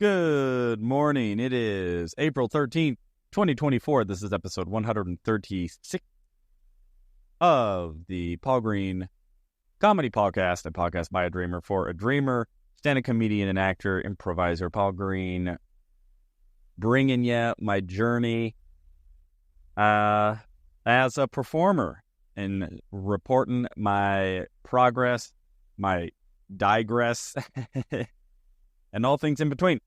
Good morning. It is April 13th, 2024. This is episode 136 of the Paul Green Comedy Podcast, a podcast by a dreamer for a dreamer, stand-up comedian and actor, improviser. Paul Green, bringing you my journey as a performer and reporting my progress, my digress, and all things in between.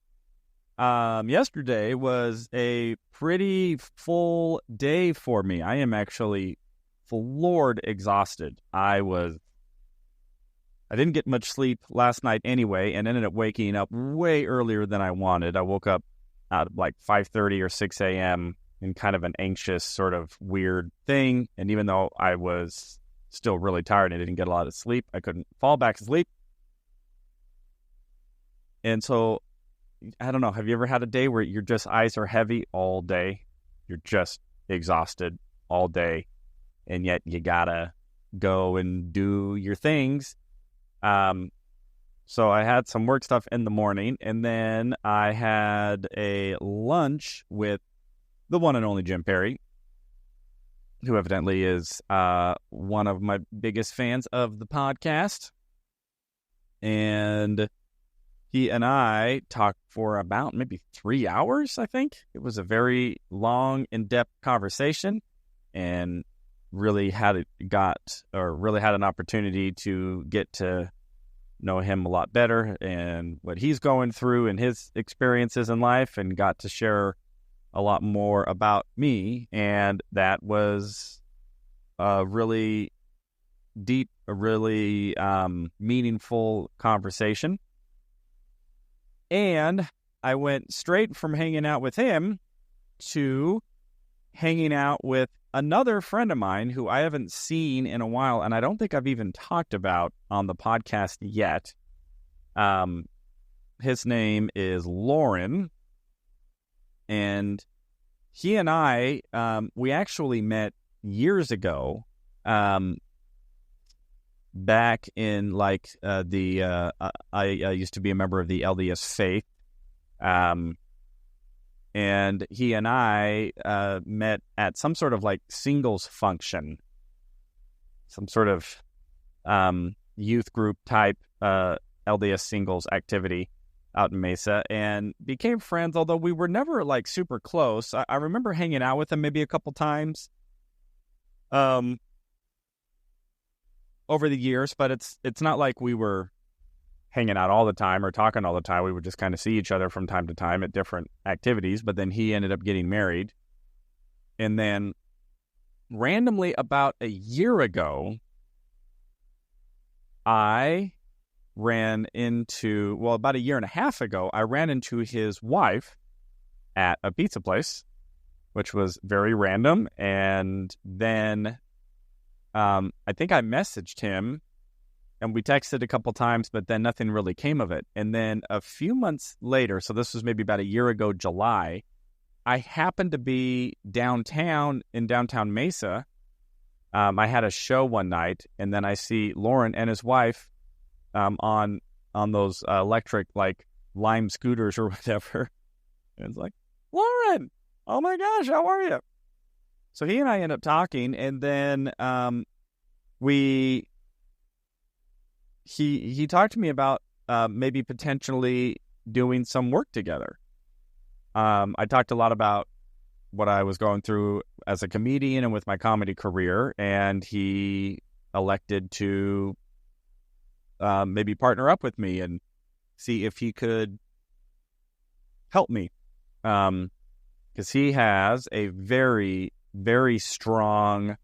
Yesterday was a pretty full day for me. I am actually floored exhausted. I didn't get much sleep last night anyway, and ended up waking up way earlier than I wanted. I woke up at like 5:30 or 6 a.m. in kind of an anxious sort of weird thing. And even though I was still really tired and I didn't get a lot of sleep, I couldn't fall back asleep. And so, I don't know, have you ever had a day where your just eyes are heavy all day? You're just exhausted all day, and yet you gotta go and do your things. So I had some work stuff in the morning, and then I had a lunch with the one and only Jim Perry, who evidently is one of my biggest fans of the podcast. And he and I talked for about maybe 3 hours, I think. It was a very long, in-depth conversation, and really had an opportunity to get to know him a lot better and what he's going through and his experiences in life, and got to share a lot more about me. And that was a really deep, a really meaningful conversation. And I went straight from hanging out with him to hanging out with another friend of mine who I haven't seen in a while, and I don't think I've even talked about on the podcast yet. His name is Lauren, and he and I, we actually met years ago, back in I used to be a member of the LDS faith, and he and I met at some sort of like singles function, some sort of youth group type LDS singles activity out in Mesa, and became friends, although we were never like super close. I remember hanging out with him maybe a couple times over the years, but it's not like we were hanging out all the time or talking all the time. We would just kind of see each other from time to time at different activities. But then he ended up getting married. And then randomly about a year ago, about a year and a half ago, I ran into his wife at a pizza place, which was very random. And then I think I messaged him, and we texted a couple times, but then nothing really came of it. And then a few months later, so this was maybe about a year ago, July, I happened to be downtown in downtown Mesa. I had a show one night, and then I see Lauren and his wife on those electric like Lime scooters or whatever. And it's like, Lauren, oh my gosh, how are you? So he and I end up talking, and then he talked to me about maybe potentially doing some work together. I talked a lot about what I was going through as a comedian and with my comedy career, and he elected to maybe partner up with me and see if he could help me, because he has a very, very strong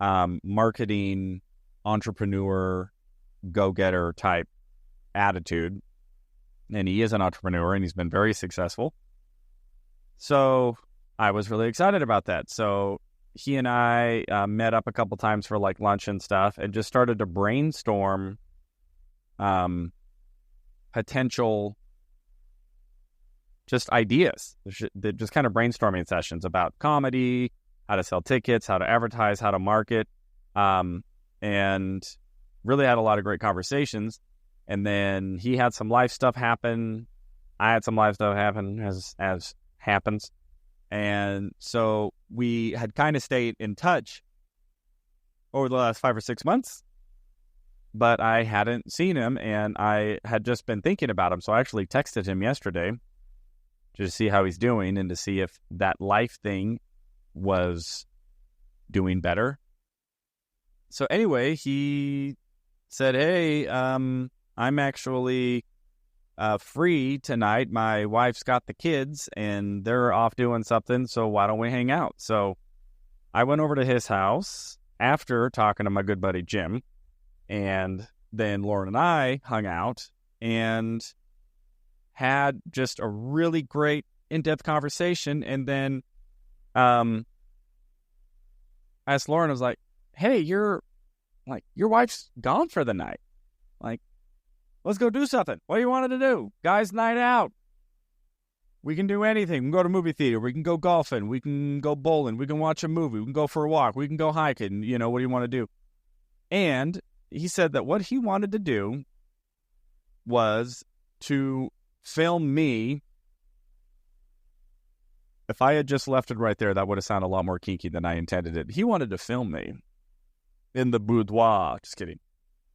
marketing entrepreneur, go-getter type attitude, and he is an entrepreneur, and he's been very successful. So I was really excited about that. So he and I met up a couple times for like lunch and stuff, and just started to brainstorm potential just ideas, just kind of brainstorming sessions about comedy, how to sell tickets, how to advertise, how to market, and really had a lot of great conversations. And then he had some life stuff happen I had some life stuff happen as happens. And so we had kind of stayed in touch over the last 5 or 6 months, but I hadn't seen him, and I had just been thinking about him. So I actually texted him yesterday to see how he's doing and to see if that life thing was doing better. So anyway, he said, hey, I'm actually free tonight. My wife's got the kids and they're off doing something, so why don't we hang out? So I went over to his house after talking to my good buddy Jim, and then Lauren and I hung out and had just a really great in-depth conversation. And then I asked Lauren, I was like, hey, your wife's gone for the night. Like, let's go do something. What do you want to do? Guys' night out. We can do anything. We can go to movie theater. We can go golfing. We can go bowling. We can watch a movie. We can go for a walk. We can go hiking. You know, what do you want to do? And he said that what he wanted to do was to film me. If I had just left it right there, that would have sounded a lot more kinky than I intended it. He wanted to film me in the boudoir. Just kidding.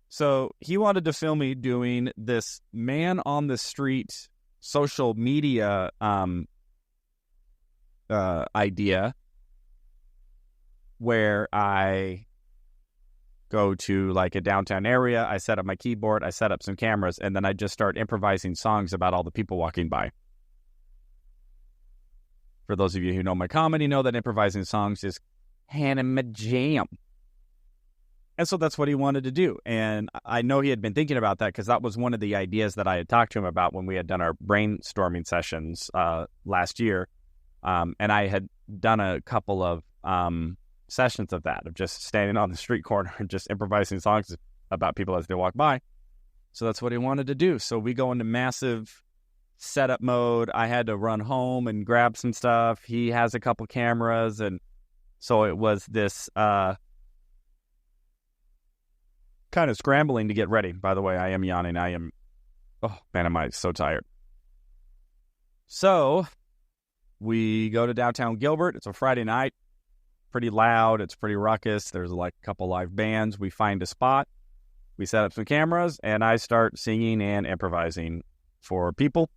So he wanted to film me doing this man on the street social media idea where I go to like a downtown area, I set up my keyboard, I set up some cameras, and then I just start improvising songs about all the people walking by. For those of you who know my comedy, know that improvising songs is kind of my jam. And so that's what he wanted to do. And I know he had been thinking about that because that was one of the ideas that I had talked to him about when we had done our brainstorming sessions last year. And I had done a couple of sessions of that, of just standing on the street corner and just improvising songs about people as they walk by. So that's what he wanted to do. So we go into massive setup mode. I had to run home and grab some stuff. He has a couple cameras. And so it was this kind of scrambling to get ready. By the way, I am yawning. Oh man, am I so tired. So we go to downtown Gilbert. It's a Friday night. Pretty loud. It's pretty ruckus. There's like a couple live bands. We find a spot. We set up some cameras, and I start singing and improvising for people.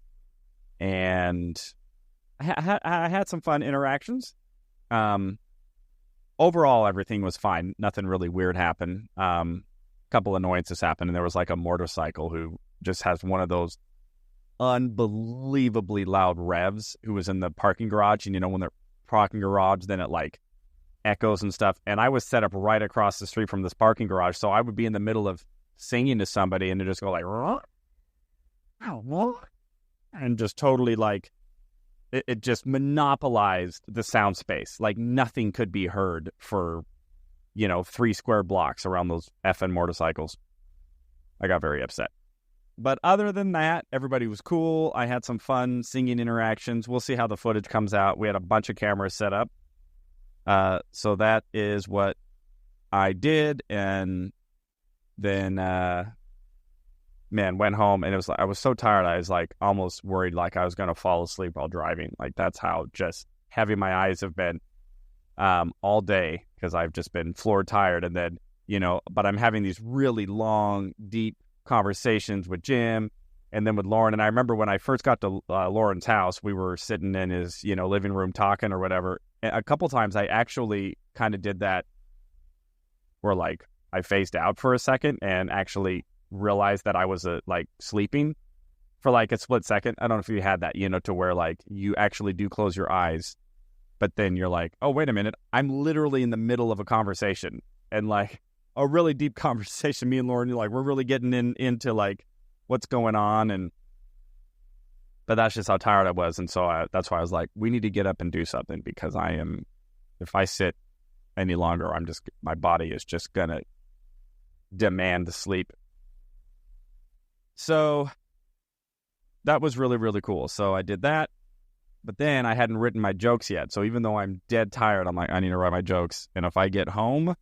And I had some fun interactions. Overall, everything was fine. Nothing really weird happened. Couple annoyances happened, and there was like a motorcycle who just has one of those unbelievably loud revs who was in the parking garage. And you know, when they're parking garage, then it like echoes and stuff. And I was set up right across the street from this parking garage, so I would be in the middle of singing to somebody and they just go like, and just totally like it just monopolized the sound space. Like nothing could be heard for 3 square blocks around those effing motorcycles. I got very upset. But other than that, everybody was cool. I had some fun singing interactions. We'll see how the footage comes out. We had a bunch of cameras set up. So that is what I did. And then, went home, and I was so tired. I was like almost worried like I was going to fall asleep while driving. Like that's how just heavy my eyes have been all day, because I've just been floor tired. And then, but I'm having these really long, deep conversations with Jim and then with Lauren. And I remember when I first got to Lauren's house, we were sitting in his, living room talking or whatever. A couple times I actually kind of did that where like I phased out for a second and actually realized that I was sleeping for like a split second. I don't know if you had that, to where like you actually do close your eyes, but then you're like, oh, wait a minute. I'm literally in the middle of a conversation, and like a really deep conversation. Me and Lauren, we're really getting into like what's going on. But that's just how tired I was. And so that's why I was like, we need to get up and do something, because if I sit any longer, my body is just going to demand the sleep. So that was really, really cool. So I did that. But then I hadn't written my jokes yet. So even though I'm dead tired, I'm like, I need to write my jokes. And if I get home,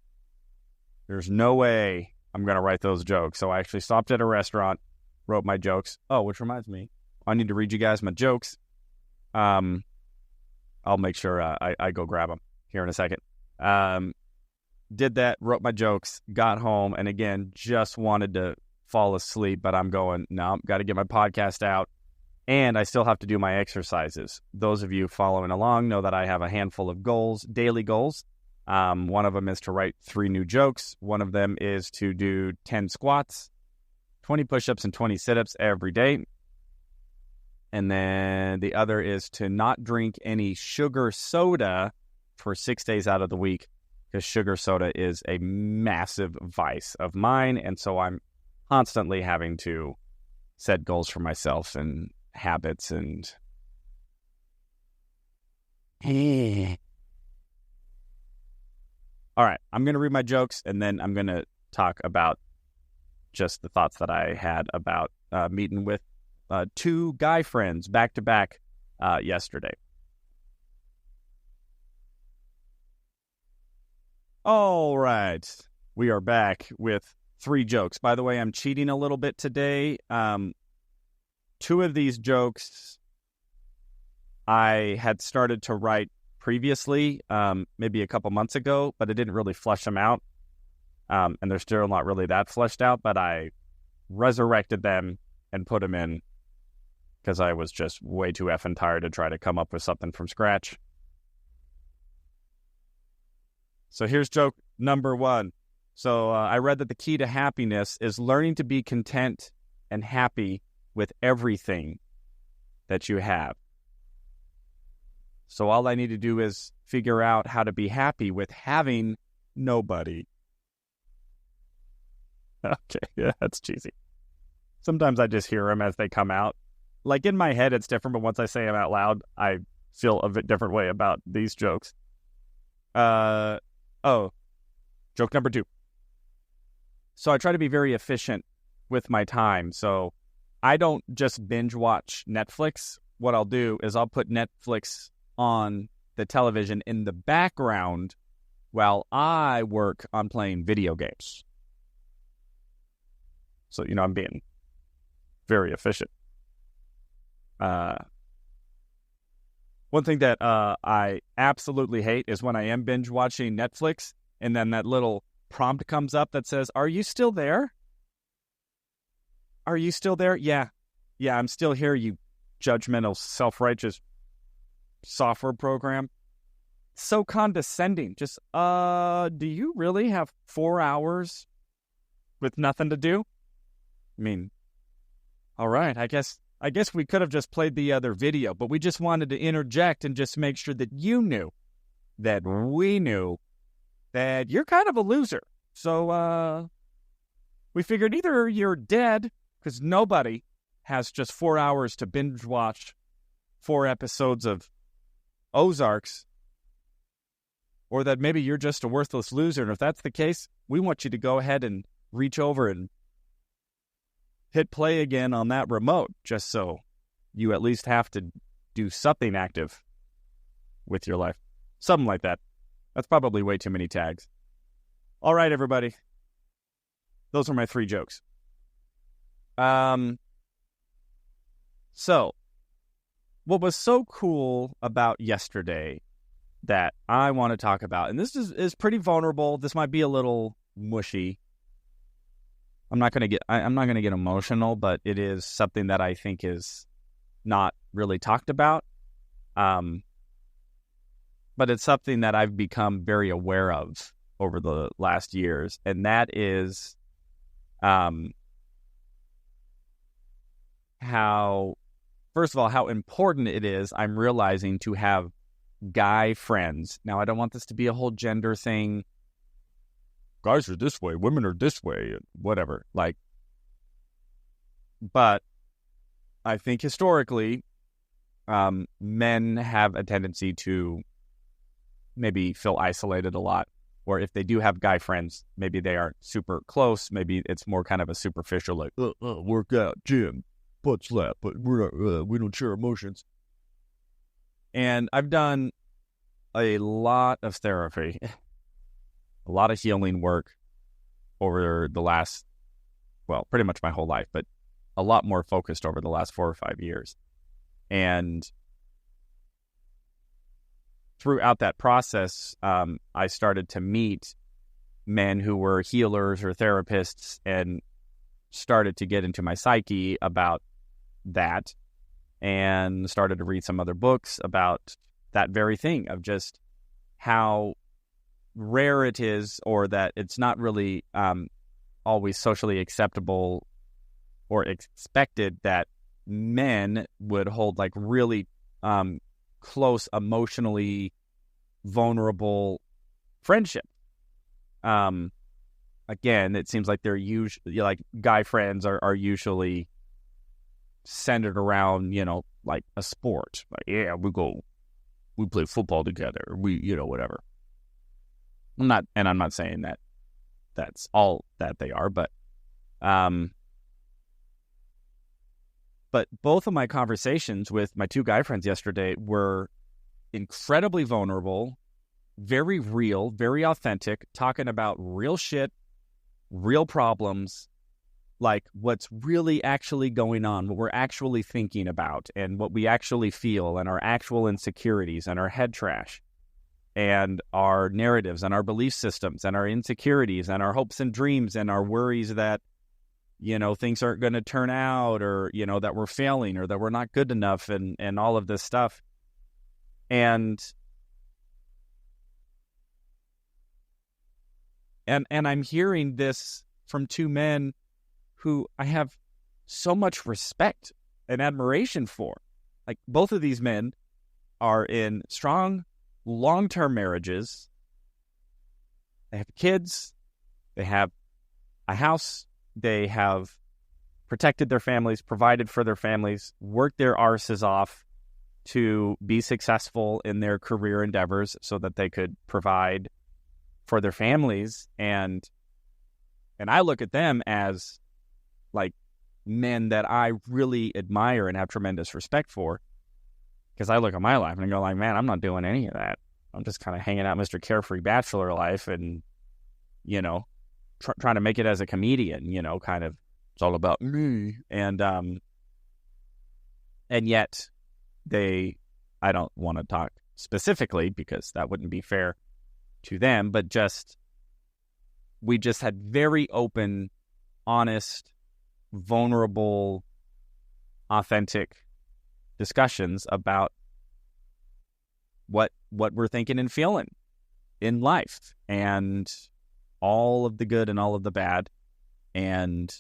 there's no way I'm going to write those jokes. So I actually stopped at a restaurant, wrote my jokes. Oh, which reminds me, I need to read you guys my jokes. I'll make sure I go grab them here in a second. Did that, wrote my jokes, got home, and again, just wanted to fall asleep, but I'm going, no, got to get my podcast out, and I still have to do my exercises. Those of you following along know that I have a handful of goals, daily goals. One of them is to write 3 new jokes. One of them is to do 10 squats, 20 push-ups, and 20 sit-ups every day. And then the other is to not drink any sugar soda for 6 days out of the week, because sugar soda is a massive vice of mine. And so I'm constantly having to set goals for myself and habits and... All right, I'm going to read my jokes, and then I'm going to talk about just the thoughts that I had about meeting with 2 guy friends back-to-back yesterday. All right, we are back with 3 jokes. By the way, I'm cheating a little bit today. 2 of these jokes I had started to write previously, maybe a couple months ago, but I didn't really flesh them out. And they're still not really that fleshed out, but I resurrected them and put them in because I was just way too effing tired to try to come up with something from scratch. So here's joke number 1. So I read that the key to happiness is learning to be content and happy with everything that you have. So all I need to do is figure out how to be happy with having nobody. Okay, yeah, that's cheesy. Sometimes I just hear them as they come out. Like in my head, it's different, but once I say them out loud, I feel a bit different way about these jokes. Joke number 2. So I try to be very efficient with my time. So I don't just binge watch Netflix. What I'll do is I'll put Netflix on the television in the background while I work on playing video games. So, I'm being very efficient. One thing that I absolutely hate is when I am binge watching Netflix and then that little prompt comes up that says, "Are you still there? Are you still there?" Yeah, I'm still here, you judgmental, self-righteous software program. So condescending. Just, do you really have 4 hours with nothing to do? I mean, all right, I guess we could have just played the other video, but we just wanted to interject and just make sure that you knew that we knew that you're kind of a loser. So, we figured either you're dead, because nobody has just 4 hours to binge watch 4 episodes of Ozarks, or that maybe you're just a worthless loser. And if that's the case, we want you to go ahead and reach over and hit play again on that remote, just so you at least have to do something active with your life. Something like that. That's probably way too many tags. All right, everybody. Those are my 3 jokes. So, what was so cool about yesterday that I want to talk about, and this is pretty vulnerable. This might be a little mushy. I'm not going to get emotional, but it is something that I think is not really talked about. But it's something that I've become very aware of over the last years, and that is how, first of all, how important it is, I'm realizing, to have guy friends. Now, I don't want this to be a whole gender thing. Guys are this way, women are this way, whatever. But I think historically, men have a tendency to maybe feel isolated a lot, or if they do have guy friends, maybe they aren't super close. Maybe it's more kind of a superficial, like, workout, gym, butt slap, but we don't share emotions. And I've done a lot of therapy, a lot of healing work over the last, well, pretty much my whole life, but a lot more focused over the last 4 or 5 years. And throughout that process, I started to meet men who were healers or therapists and started to get into my psyche about that, and started to read some other books about that very thing of just how rare it is, or that it's not really always socially acceptable or expected that men would hold like really close, emotionally vulnerable friendship. Again, it seems like they're usually like guy friends are usually centered around, like a sport. Like, yeah, we play football together. We, whatever. I'm not saying that that's all that they are, but both of my conversations with my 2 guy friends yesterday were incredibly vulnerable, very real, very authentic, talking about real shit, real problems, like what's really actually going on, what we're actually thinking about, and what we actually feel, and our actual insecurities, and our head trash, and our narratives, and our belief systems, and our insecurities, and our hopes and dreams, and our worries that, things aren't going to turn out, or, that we're failing, or that we're not good enough, and all of this stuff. And I'm hearing this from 2 men who I have so much respect and admiration for. Like, both of these men are in strong, long-term marriages. They have kids. They have a house. They have protected their families, provided for their families, worked their arses off to be successful in their career endeavors so that they could provide for their families. And I look at them as like men that I really admire and have tremendous respect for, because I look at my life and I go like, man, I'm not doing any of that. I'm just kind of hanging out Mr. Carefree Bachelor life and, trying to make it as a comedian, kind of, it's all about me. And yet I don't want to talk specifically because that wouldn't be fair to them, but we just had very open, honest, vulnerable, authentic discussions about what we're thinking and feeling in life, and all of the good and all of the bad. And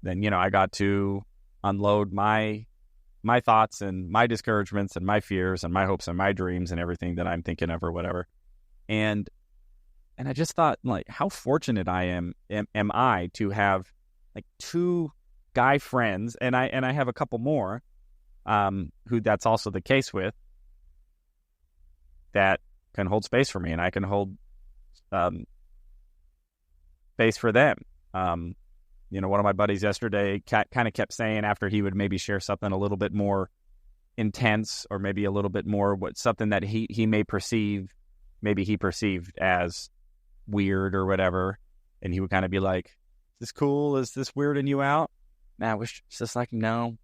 then, I got to unload my thoughts and my discouragements and my fears and my hopes and my dreams and everything that I'm thinking of or whatever. And I just thought, like, how fortunate I am I to have like 2 guy friends, and I have a couple more who that's also the case with, that can hold space for me, and I can hold space for them. One of my buddies yesterday kind of kept saying, after he would maybe share something a little bit more intense, or maybe a little bit more something that he may perceive, maybe he perceived as weird or whatever, and he would kind of be like, is this cool? Is this weirding you out? And I was just like, no,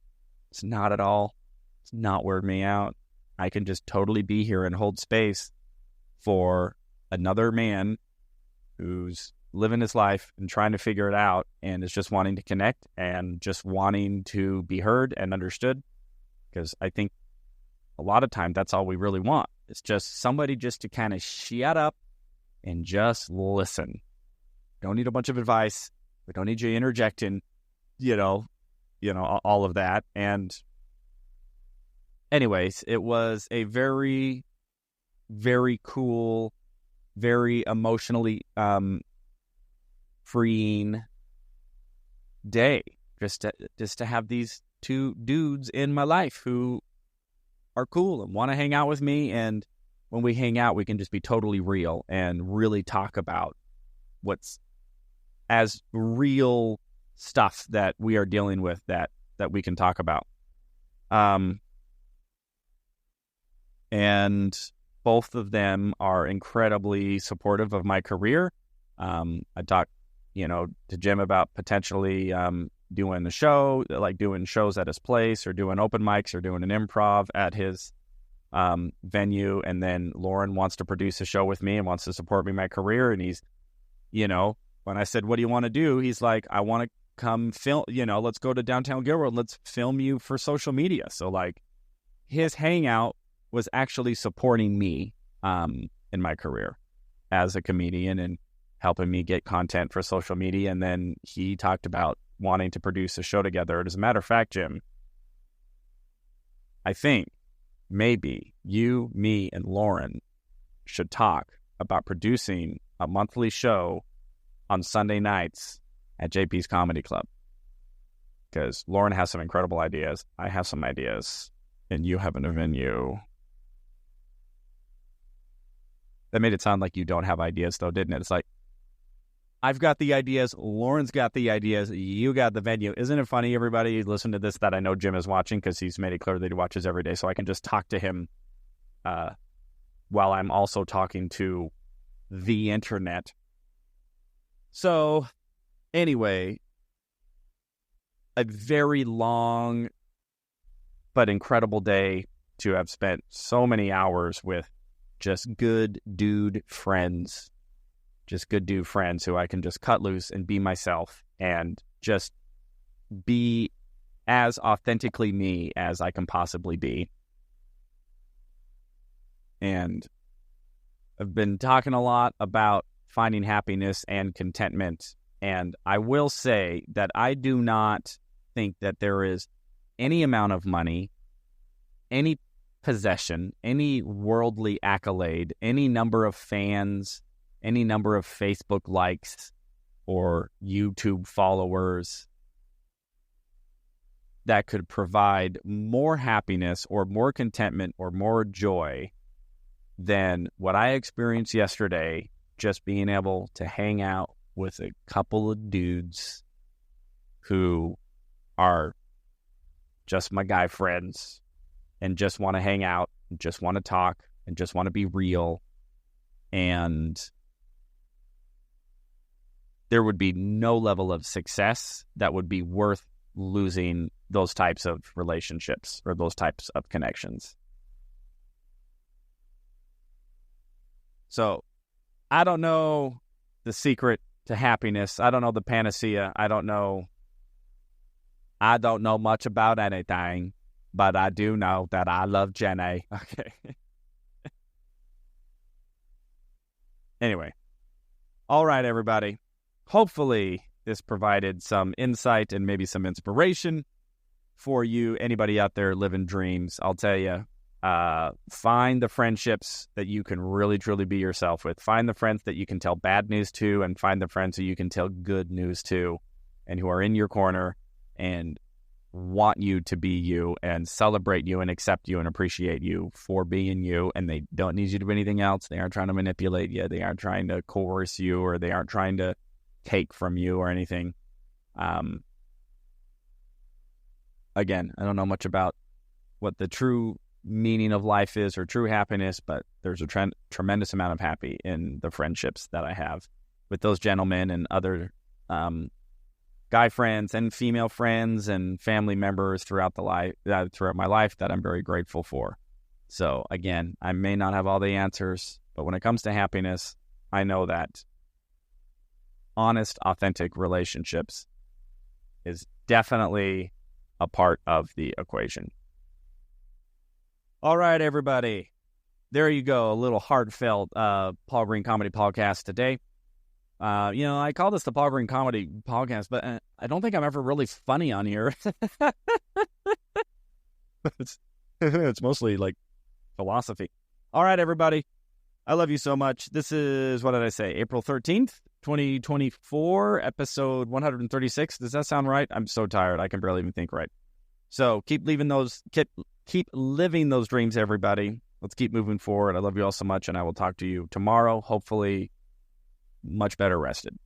it's not at all. It's not weirding me out. I can just totally be here and hold space for another man who's living his life and trying to figure it out, and is just wanting to connect and just wanting to be heard and understood. Because I think a lot of time that's all we really want. It's just somebody just to kind of shut up and just listen. Don't need a bunch of advice. We don't need you interjecting, all of that. And anyways, it was a very, very cool, very emotionally freeing day, just to have these 2 dudes in my life who are cool and want to hang out with me. And when we hang out, we can just be totally real and really talk about what's as real stuff that we are dealing with that we can talk about. And both of them are incredibly supportive of my career. I talked, to Jim about potentially doing the show, like doing shows at his place or doing open mics or doing an improv at his venue. And then Lauren wants to produce a show with me and wants to support me in my career. And he's, when I said, what do you want to do? He's like, I want to come film, let's go to downtown Gilroy and let's film you for social media. So like his hangout was actually supporting me in my career as a comedian and helping me get content for social media. And then he talked about wanting to produce a show together. And as a matter of fact, Jim, I think maybe you, me, and Lauren should talk about producing a monthly show on Sunday nights at JP's Comedy Club. Because Lauren has some incredible ideas. I have some ideas. And you have a venue. That made it sound like you don't have ideas, though, didn't it? It's like, I've got the ideas. Lauren's got the ideas. You got the venue. Isn't it funny, everybody, listen to this, that I know Jim is watching because he's made it clear that he watches every day. So I can just talk to him while I'm also talking to the internet. So anyway, a very long but incredible day to have spent so many hours with just good dude friends. Just good dude friends who I can just cut loose and be myself and just be as authentically me as I can possibly be. And I've been talking a lot about finding happiness and contentment. And I will say that I do not think that there is any amount of money, any possession, any worldly accolade, any number of fans, any number of Facebook likes or YouTube followers that could provide more happiness or more contentment or more joy than what I experienced yesterday, just being able to hang out with a couple of dudes who are just my guy friends and just want to hang out, and just want to talk, and just want to be real. And there would be no level of success that would be worth losing those types of relationships or those types of connections. So I don't know the secret to happiness. I don't know the panacea. I don't know much about anything, but I do know that I love Jenny. Okay. Anyway. All right, everybody. Hopefully this provided some insight and maybe some inspiration for you. Anybody out there living dreams, I'll tell you, find the friendships that you can really, truly be yourself with. Find the friends that you can tell bad news to, and find the friends who you can tell good news to, and who are in your corner and want you to be you and celebrate you and accept you and appreciate you for being you. And they don't need you to do anything else. They aren't trying to manipulate you. They aren't trying to coerce you, or they aren't trying to take from you or anything. Again, I don't know much about what the true meaning of life is or true happiness, but there's a tremendous amount of happy in the friendships that I have with those gentlemen and other guy friends and female friends and family members throughout my life that I'm very grateful for. So again, I may not have all the answers, but when it comes to happiness, I know that honest, authentic relationships is definitely a part of the equation. All right, everybody. There you go. A little heartfelt Paul Green Comedy Podcast today. I call this the Paul Green Comedy Podcast, but I don't think I'm ever really funny on here. It's mostly like philosophy. All right, everybody. I love you so much. This is, what did I say, April 13th, 2024, episode 136. Does that sound right? I'm so tired. I can barely even think right. So keep living those dreams, everybody. Let's keep moving forward. I love you all so much, and I will talk to you tomorrow, hopefully much better rested.